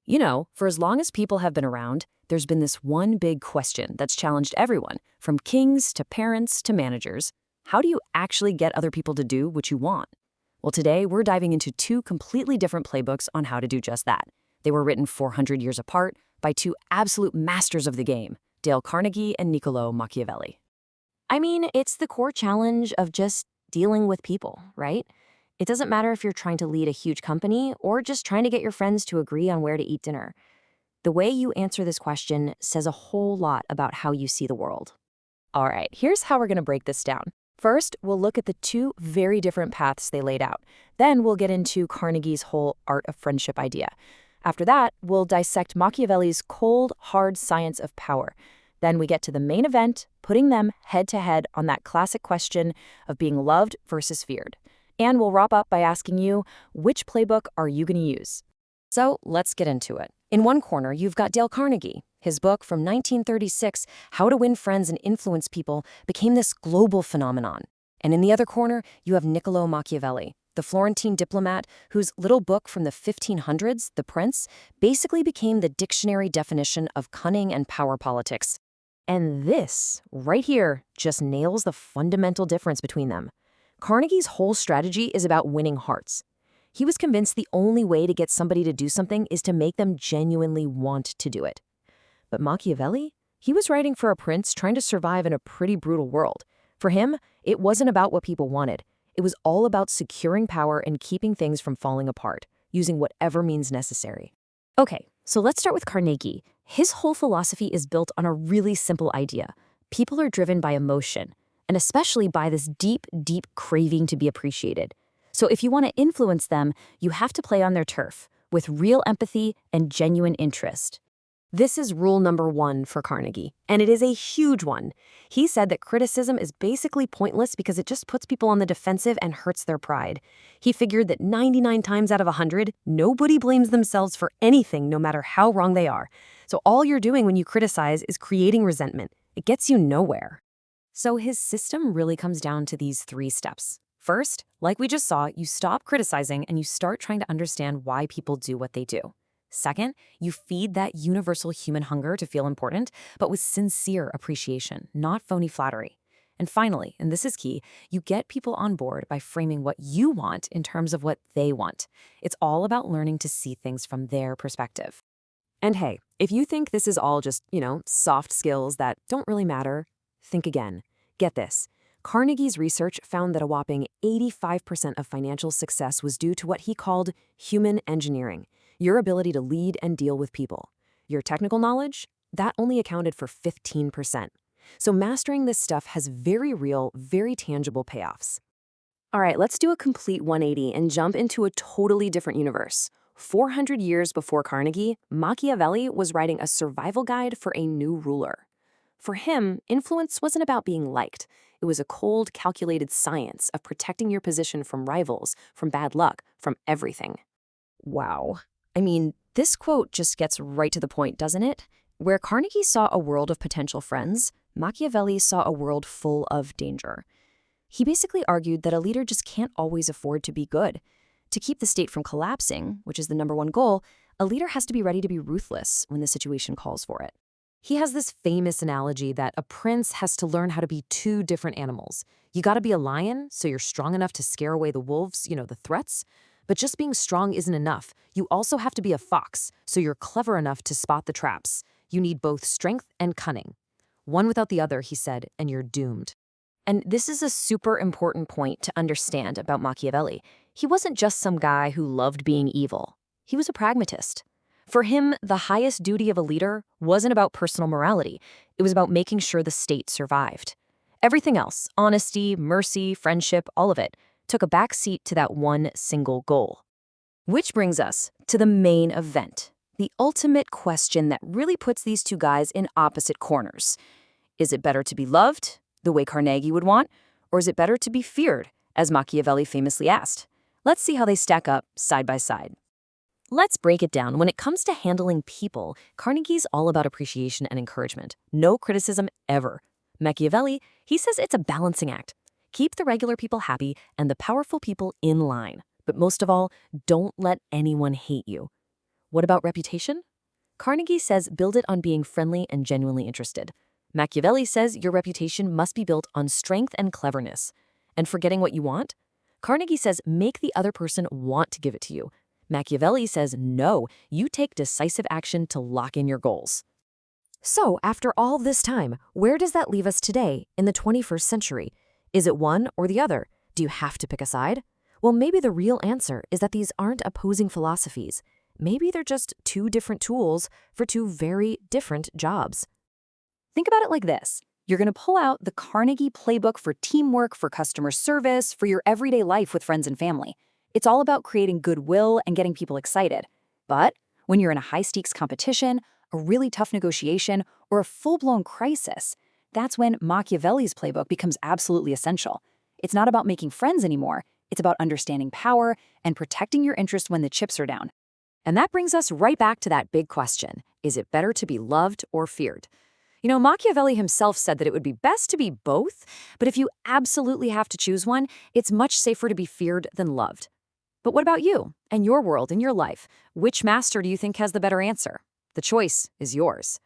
You know, for as long as people have been around, there's been this one big question that's challenged everyone, from kings to parents to managers. How do you actually get other people to do what you want? Well, today we're diving into two completely different playbooks on how to do just that. They were written 400 years apart by two absolute masters of the game, Dale Carnegie and Niccolò Machiavelli. I mean, it's the core challenge of just dealing with people, right? It doesn't matter if you're trying to lead a huge company or just trying to get your friends to agree on where to eat dinner. The way you answer this question says a whole lot about how you see the world. All right, here's how we're going to break this down. First, we'll look at the two very different paths they laid out. Then we'll get into Carnegie's whole art of friendship idea. After that, we'll dissect Machiavelli's cold, hard science of power. Then we get to the main event, putting them head to head on that classic question of being loved versus feared. And we'll wrap up by asking you, which playbook are you going to use? So let's get into it. In one corner, you've got Dale Carnegie. His book from 1936, How to Win Friends and Influence People, became this global phenomenon. And in the other corner, you have Niccolò Machiavelli, the Florentine diplomat whose little book from the 1500s, The Prince, basically became the dictionary definition of cunning and power politics. And this, right here, just nails the fundamental difference between them. Carnegie's whole strategy is about winning hearts. He was convinced the only way to get somebody to do something is to make them genuinely want to do it. But Machiavelli? He was writing for a prince trying to survive in a pretty brutal world. For him, it wasn't about what people wanted. It was all about securing power and keeping things from falling apart, using whatever means necessary. Okay, so let's start with Carnegie. His whole philosophy is built on a really simple idea. People are driven by emotion, and especially by this deep, deep craving to be appreciated. So if you want to influence them, you have to play on their turf, with real empathy and genuine interest. This is rule number one for Carnegie, and it is a huge one. He said that criticism is basically pointless because it just puts people on the defensive and hurts their pride. He figured that 99 times out of 100, nobody blames themselves for anything, no matter how wrong they are. So all you're doing when you criticize is creating resentment. It gets you nowhere. So his system really comes down to these three steps. First, like we just saw, you stop criticizing and you start trying to understand why people do what they do. Second, you feed that universal human hunger to feel important, but with sincere appreciation, not phony flattery. And finally, and this is key, you get people on board by framing what you want in terms of what they want. It's all about learning to see things from their perspective. And hey, if you think this is all just, soft skills that don't really matter, think again. Get this. Carnegie's research found that a whopping 85% of financial success was due to what he called human engineering, your ability to lead and deal with people. Your technical knowledge? That only accounted for 15%. So mastering this stuff has very real, very tangible payoffs. All right, let's do a complete 180 and jump into a totally different universe. 400 years before Carnegie, Machiavelli was writing a survival guide for a new ruler. For him, influence wasn't about being liked. It was a cold, calculated science of protecting your position from rivals, from bad luck, from everything. Wow. I mean, this quote just gets right to the point, doesn't it? Where Carnegie saw a world of potential friends, Machiavelli saw a world full of danger. He basically argued that a leader just can't always afford to be good. To keep the state from collapsing, which is the number one goal, a leader has to be ready to be ruthless when the situation calls for it. He has this famous analogy that a prince has to learn how to be two different animals. You got to be a lion, so you're strong enough to scare away the wolves, the threats. But just being strong isn't enough. You also have to be a fox, so you're clever enough to spot the traps. You need both strength and cunning. One without the other, he said, and you're doomed. And this is a super important point to understand about Machiavelli. He wasn't just some guy who loved being evil. He was a pragmatist. For him, the highest duty of a leader wasn't about personal morality. It was about making sure the state survived. Everything else, honesty, mercy, friendship, all of it, took a back seat to that one single goal. Which brings us to the main event, the ultimate question that really puts these two guys in opposite corners. Is it better to be loved, the way Carnegie would want, or is it better to be feared, as Machiavelli famously asked? Let's see how they stack up side by side. Let's break it down. When it comes to handling people, Carnegie's all about appreciation and encouragement. No criticism ever. Machiavelli, he says it's a balancing act. Keep the regular people happy and the powerful people in line. But most of all, don't let anyone hate you. What about reputation? Carnegie says build it on being friendly and genuinely interested. Machiavelli says your reputation must be built on strength and cleverness. And for getting what you want? Carnegie says make the other person want to give it to you. Machiavelli says no, you take decisive action to lock in your goals. So, after all this time, where does that leave us today in the 21st century? Is it one or the other? Do you have to pick a side? Well, maybe the real answer is that these aren't opposing philosophies. Maybe they're just two different tools for two very different jobs. Think about it like this. You're going to pull out the Carnegie playbook for teamwork, for customer service, for your everyday life with friends and family. It's all about creating goodwill and getting people excited. But when you're in a high-stakes competition, a really tough negotiation, or a full-blown crisis, that's when Machiavelli's playbook becomes absolutely essential. It's not about making friends anymore. It's about understanding power and protecting your interest when the chips are down. And that brings us right back to that big question. Is it better to be loved or feared? You know, Machiavelli himself said that it would be best to be both, but if you absolutely have to choose one, it's much safer to be feared than loved. But what about you and your world and your life? Which master do you think has the better answer? The choice is yours.